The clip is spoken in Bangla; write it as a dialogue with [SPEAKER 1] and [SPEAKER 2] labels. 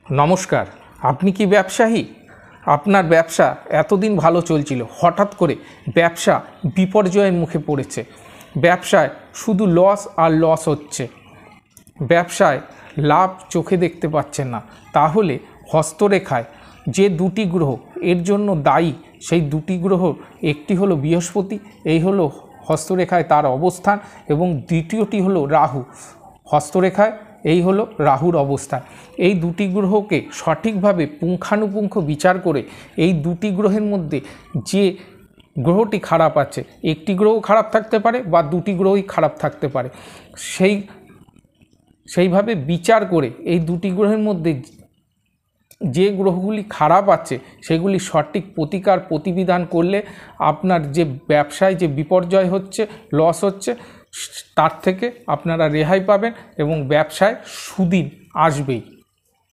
[SPEAKER 1] নমস্কার। আপনি কি ব্যবসায়ী? আপনার ব্যবসা এতদিন ভালো চলছিল, হঠাৎ করে ব্যবসা বিপর্যয়ের মুখে পড়েছে। ব্যবসায় শুধু লস আর লস হচ্ছে, ব্যবসায় লাভ চোখে দেখতে পাচ্ছেন না। তাহলে হস্তরেখায় যে দুটি গ্রহ এর জন্য দায়ী, সেই দুটি গ্রহ একটি হলো বৃহস্পতি, এই হলো হস্তরেখায় তার অবস্থান, এবং দ্বিতীয়টি হলো রাহু। হস্তরেখায় এই হলো রাহুর অবস্থান। এই দুটি গ্রহকে সঠিকভাবে পুঙ্খানুপুঙ্খ বিচার করে এই দুটি গ্রহের মধ্যে যে গ্রহটি খারাপ আছে, একটি গ্রহ খারাপ থাকতে পারে বা দুটি গ্রহই খারাপ থাকতে পারে, সেইভাবে বিচার করে এই দুটি গ্রহের মধ্যে যে গ্রহগুলি খারাপ আছে সেগুলি সঠিক প্রতিকার প্রতিবিধান করলে আপনার যে ব্যবসায় যে বিপর্যয় হচ্ছে, লস হচ্ছে, তার থেকে আপনারা রেহাই পাবেন এবং ব্যবসায় সুদিন আসবেই।